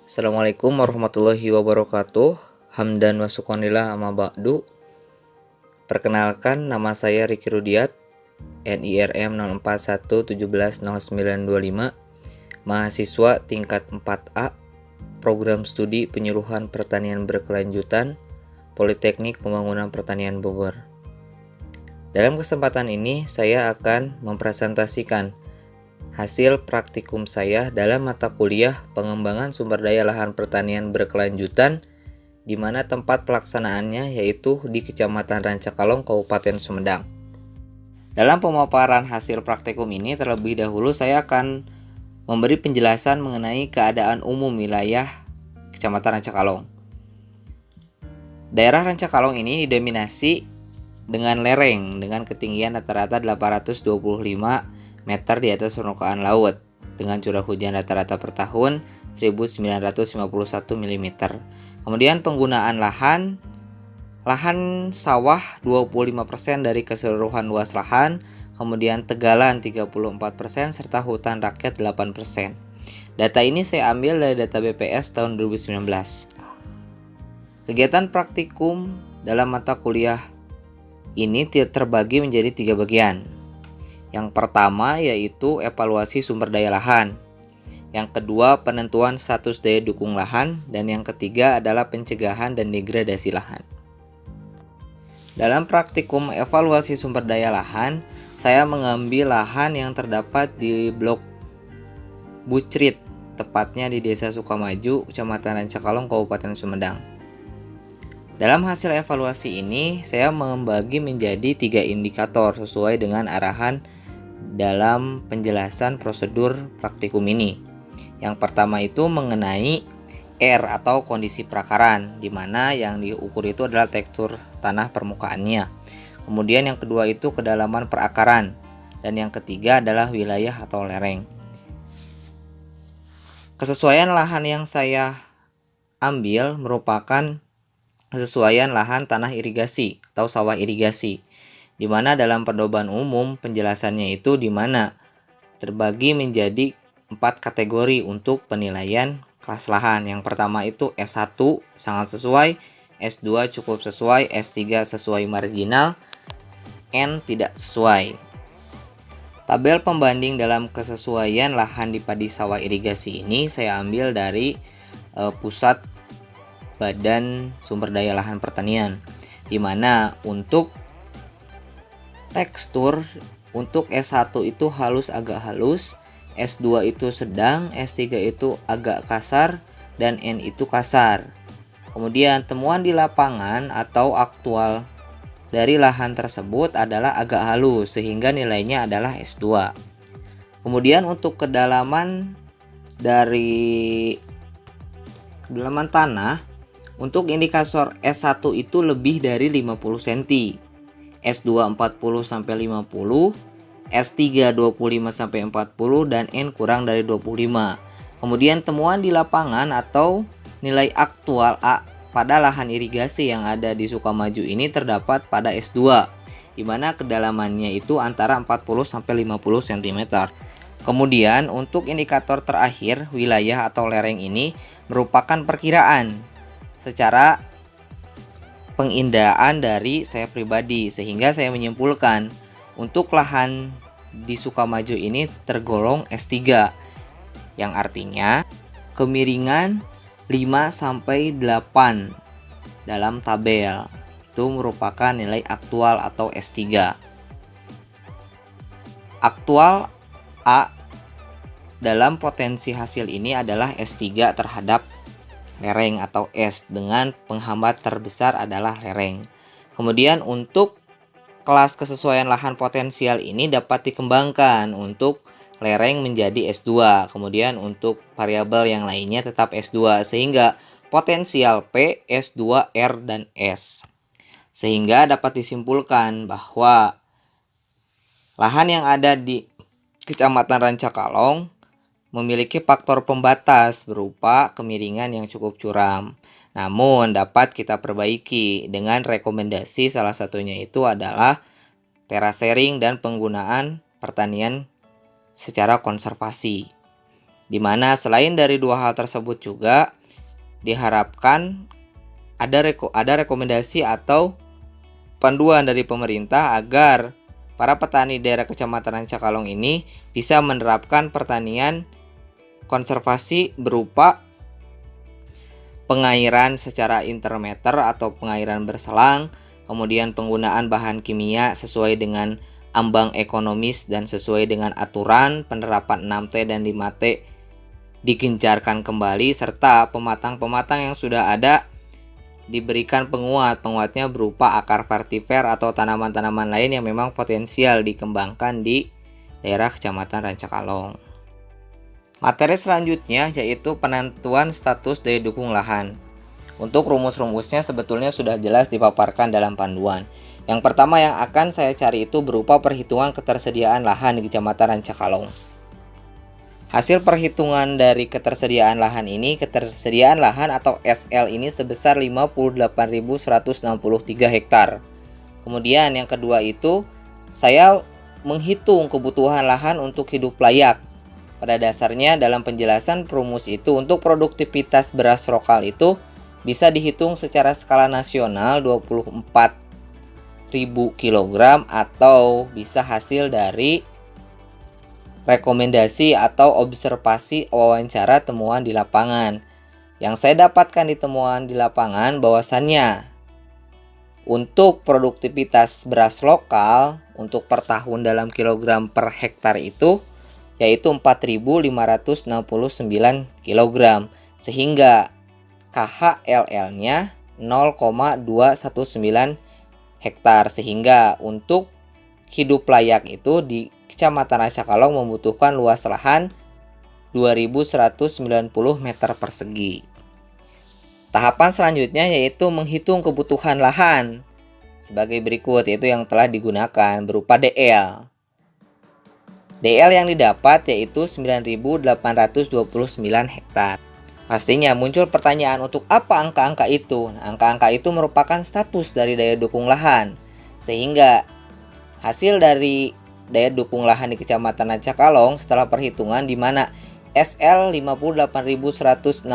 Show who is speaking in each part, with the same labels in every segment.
Speaker 1: Assalamualaikum warahmatullahi wabarakatuh. Hamdan wa syukurillah amma ba'du. Perkenalkan, nama saya Riki Rudiat, NIRM 0411170925, mahasiswa tingkat 4A, Program Studi Penyuluhan Pertanian Berkelanjutan, Politeknik Pembangunan Pertanian Bogor. Dalam kesempatan ini, saya akan mempresentasikan hasil praktikum saya dalam mata kuliah pengembangan sumber daya lahan pertanian berkelanjutan, di mana tempat pelaksanaannya yaitu di Kecamatan Rancakalong, Kabupaten Sumedang. Dalam pemaparan hasil praktikum ini, terlebih dahulu saya akan memberi penjelasan mengenai keadaan umum wilayah Kecamatan Rancakalong. Daerah Rancakalong ini didominasi dengan lereng dengan ketinggian rata-rata 825 meter di atas permukaan laut dengan curah hujan rata-rata per tahun 1951 mm. Kemudian penggunaan lahan sawah 25% dari keseluruhan luas lahan, kemudian tegalan 34% serta hutan rakyat 8%. Data ini saya ambil dari data BPS tahun 2019. Kegiatan praktikum dalam mata kuliah ini terbagi menjadi 3 bagian. Yang pertama yaitu evaluasi sumber daya lahan. Yang kedua penentuan status daya dukung lahan. Dan yang ketiga adalah pencegahan dan degradasi lahan. Dalam praktikum evaluasi sumber daya lahan, saya mengambil lahan yang terdapat di blok Bucrit, tepatnya di Desa Sukamaju, Kecamatan Rancakalong, Kabupaten Sumedang. Dalam hasil evaluasi ini, saya membagi menjadi 3 indikator sesuai dengan arahan dalam penjelasan prosedur praktikum ini. Yang pertama itu mengenai R atau kondisi perakaran, di mana yang diukur itu adalah tekstur tanah permukaannya. Kemudian yang kedua itu kedalaman perakaran, dan yang ketiga adalah wilayah atau lereng. Kesesuaian lahan yang saya ambil merupakan kesesuaian lahan tanah irigasi atau sawah irigasi, di mana dalam pedoman umum penjelasannya itu di mana terbagi menjadi 4 kategori untuk penilaian kelas lahan. Yang pertama itu S1 sangat sesuai, S2 cukup sesuai, S3 sesuai marginal, N tidak sesuai. Tabel pembanding dalam kesesuaian lahan di padi sawah irigasi ini saya ambil dari Pusat Badan Sumber Daya Lahan Pertanian, di mana untuk tekstur untuk S1 itu halus agak halus, S2 itu sedang, S3 itu agak kasar, dan N itu kasar. Kemudian temuan di lapangan atau aktual dari lahan tersebut adalah agak halus sehingga nilainya adalah S2. Kemudian untuk kedalaman tanah, untuk indikator S1 itu lebih dari 50 cm. S2 40 sampai 50, S3 25 sampai 40 dan N kurang dari 25. Kemudian temuan di lapangan atau nilai aktual A pada lahan irigasi yang ada di Sukamaju ini terdapat pada S2, di mana kedalamannya itu antara 40 sampai 50 cm. Kemudian untuk indikator terakhir, wilayah atau lereng ini merupakan perkiraan secara pengindaan dari saya pribadi, sehingga saya menyimpulkan untuk lahan di Sukamaju ini tergolong S3, yang artinya kemiringan 5 sampai 8 dalam tabel itu merupakan nilai aktual atau S3. Aktual A dalam potensi hasil ini adalah S3 terhadap lereng atau S, dengan penghambat terbesar adalah lereng. Kemudian untuk kelas kesesuaian lahan potensial ini dapat dikembangkan untuk lereng menjadi S2. Kemudian untuk variabel yang lainnya tetap S2, sehingga potensial P, S2, R, dan S. Sehingga dapat disimpulkan bahwa lahan yang ada di Kecamatan Rancakalong memiliki faktor pembatas berupa kemiringan yang cukup curam. Namun dapat kita perbaiki dengan rekomendasi, salah satunya itu adalah terasering dan penggunaan pertanian secara konservasi. Di mana selain dari dua hal tersebut juga diharapkan ada rekomendasi atau panduan dari pemerintah agar para petani daerah Kecamatan Rancakalong ini bisa menerapkan pertanian konservasi berupa pengairan secara intermeter atau pengairan berselang, kemudian penggunaan bahan kimia sesuai dengan ambang ekonomis dan sesuai dengan aturan, penerapan 6T dan 5T digencarkan kembali, serta pematang-pematang yang sudah ada diberikan penguatnya berupa akar vetiver atau tanaman-tanaman lain yang memang potensial dikembangkan di daerah Kecamatan Rancakalong. Materi selanjutnya yaitu penentuan status daya dukung lahan. Untuk rumus-rumusnya sebetulnya sudah jelas dipaparkan dalam panduan. Yang pertama yang akan saya cari itu berupa perhitungan ketersediaan lahan di Kecamatan Rancakalong. Hasil perhitungan dari ketersediaan lahan ini, ketersediaan lahan atau SL ini sebesar 58.163 hektar. Kemudian yang kedua itu, saya menghitung kebutuhan lahan untuk hidup layak. Pada dasarnya dalam penjelasan rumus itu untuk produktivitas beras lokal itu bisa dihitung secara skala nasional 24.000 kg atau bisa hasil dari rekomendasi atau observasi wawancara temuan di lapangan. Yang saya dapatkan di temuan di lapangan bahwasannya untuk produktivitas beras lokal untuk per tahun dalam kilogram per hektar itu yaitu 4.569 kg sehingga KHLL-nya 0,219 hektar, sehingga untuk hidup layak itu di Kecamatan Rancakalong membutuhkan luas lahan 2.190 meter persegi. Tahapan selanjutnya yaitu menghitung kebutuhan lahan sebagai berikut, yaitu yang telah digunakan berupa DL. DL yang didapat yaitu 9.829 hektar. Pastinya muncul pertanyaan untuk apa angka-angka itu. Nah, angka-angka itu merupakan status dari daya dukung lahan. Sehingga hasil dari daya dukung lahan di Kecamatan Rancakalong setelah perhitungan di mana SL 58.163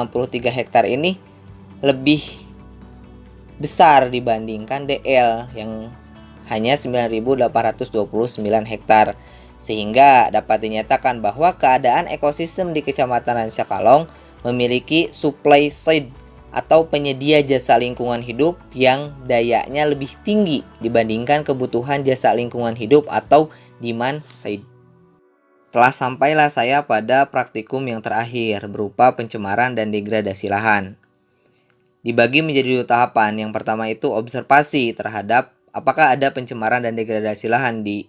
Speaker 1: hektar ini lebih besar dibandingkan DL yang hanya 9.829 hektar. Sehingga dapat dinyatakan bahwa keadaan ekosistem di Kecamatan Rancakalong memiliki supply side atau penyedia jasa lingkungan hidup yang dayanya lebih tinggi dibandingkan kebutuhan jasa lingkungan hidup atau demand side. Telah sampailah saya pada praktikum yang terakhir berupa pencemaran dan degradasi lahan. Dibagi menjadi dua tahapan. Yang pertama itu observasi terhadap apakah ada pencemaran dan degradasi lahan di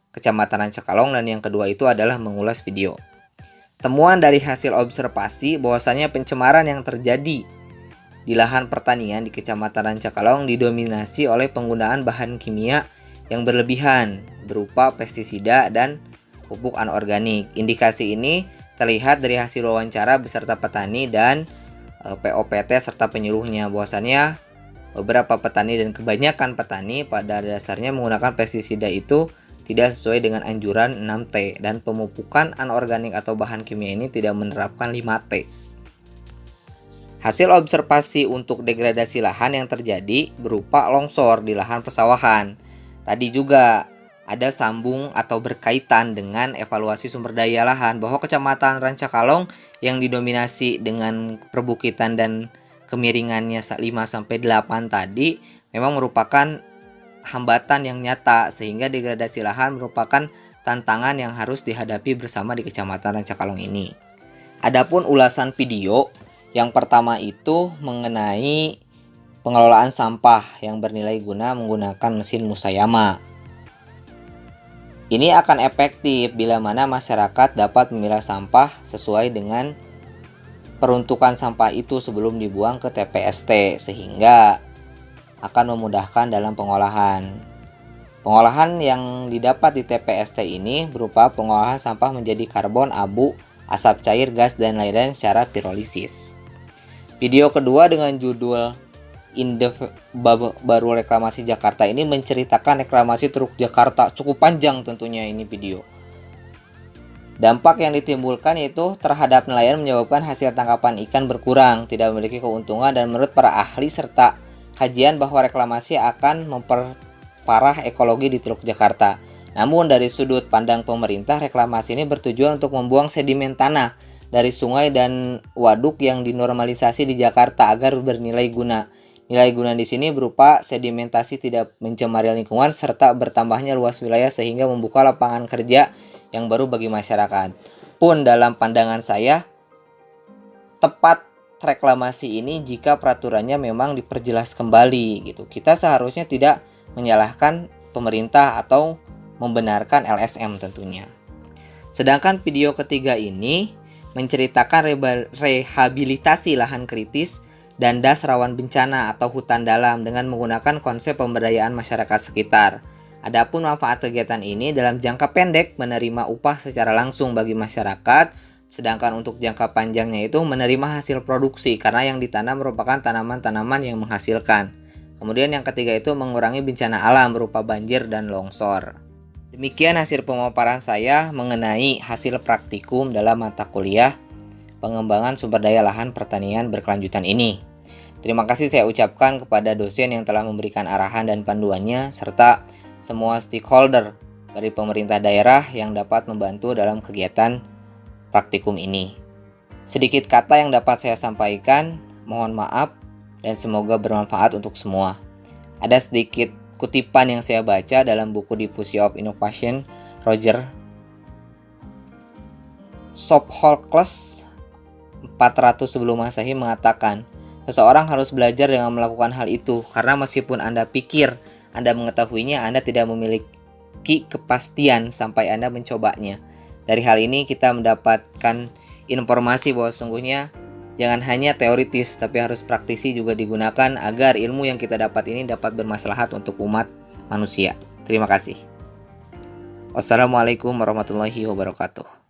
Speaker 1: Kecamatan Rancakalong, dan yang kedua itu adalah mengulas video. Temuan dari hasil observasi bahwasanya pencemaran yang terjadi di lahan pertanian di Kecamatan Rancakalong didominasi oleh penggunaan bahan kimia yang berlebihan berupa pestisida dan pupuk anorganik. Indikasi ini terlihat dari hasil wawancara beserta petani dan POPT serta penyuluhnya, bahwasanya beberapa petani dan kebanyakan petani pada dasarnya menggunakan pestisida itu tidak sesuai dengan anjuran 6T dan pemupukan anorganik atau bahan kimia ini tidak menerapkan 5T. Hasil observasi untuk degradasi lahan yang terjadi berupa longsor di lahan persawahan. Tadi juga ada sambung atau berkaitan dengan evaluasi sumber daya lahan bahwa Kecamatan Rancakalong yang didominasi dengan perbukitan dan kemiringannya 5-8 tadi memang merupakan hambatan yang nyata, sehingga degradasi lahan merupakan tantangan yang harus dihadapi bersama di Kecamatan Rancakalong ini. Adapun ulasan video yang pertama itu mengenai pengelolaan sampah yang bernilai guna menggunakan mesin Musayama. Ini akan efektif bila mana masyarakat dapat memilah sampah sesuai dengan peruntukan sampah itu sebelum dibuang ke TPST, sehingga akan memudahkan dalam pengolahan. Pengolahan yang didapat di TPST ini berupa pengolahan sampah menjadi karbon, abu, asap cair, gas, dan lain-lain secara pirolisis. Video kedua dengan judul Baru Reklamasi Jakarta ini menceritakan reklamasi Teluk Jakarta. Cukup panjang tentunya ini video. Dampak yang ditimbulkan yaitu terhadap nelayan menyebabkan hasil tangkapan ikan berkurang, tidak memiliki keuntungan, dan menurut para ahli serta kajian bahwa reklamasi akan memperparah ekologi di Teluk Jakarta. Namun dari sudut pandang pemerintah, reklamasi ini bertujuan untuk membuang sedimen tanah dari sungai dan waduk yang dinormalisasi di Jakarta agar bernilai guna. Nilai guna di sini berupa sedimentasi tidak mencemari lingkungan serta bertambahnya luas wilayah sehingga membuka lapangan kerja yang baru bagi masyarakat. Pun dalam pandangan saya, tepat reklamasi ini jika peraturannya memang diperjelas kembali gitu. Kita seharusnya tidak menyalahkan pemerintah atau membenarkan LSM tentunya. Sedangkan video ketiga ini menceritakan rehabilitasi lahan kritis dan das rawan bencana atau hutan dalam dengan menggunakan konsep pemberdayaan masyarakat sekitar. Adapun manfaat kegiatan ini dalam jangka pendek menerima upah secara langsung bagi masyarakat, sedangkan untuk jangka panjangnya itu menerima hasil produksi karena yang ditanam merupakan tanaman-tanaman yang menghasilkan. Kemudian yang ketiga itu mengurangi bencana alam berupa banjir dan longsor. Demikian hasil pemaparan saya mengenai hasil praktikum dalam mata kuliah pengembangan sumber daya lahan pertanian berkelanjutan ini. Terima kasih saya ucapkan kepada dosen yang telah memberikan arahan dan panduannya serta semua stakeholder dari pemerintah daerah yang dapat membantu dalam kegiatan praktikum ini. Sedikit kata yang dapat saya sampaikan, mohon maaf dan semoga bermanfaat untuk semua. Ada sedikit kutipan yang saya baca dalam buku Diffusion of Innovation Roger Sophocles 400 sebelum Masehi mengatakan, seseorang harus belajar dengan melakukan hal itu karena meskipun Anda pikir Anda mengetahuinya, Anda tidak memiliki kepastian sampai Anda mencobanya. Dari hal ini kita mendapatkan informasi bahwa sungguhnya jangan hanya teoritis tapi harus praktisi juga digunakan agar ilmu yang kita dapat ini dapat bermaslahat untuk umat manusia. Terima kasih. Wassalamualaikum warahmatullahi wabarakatuh.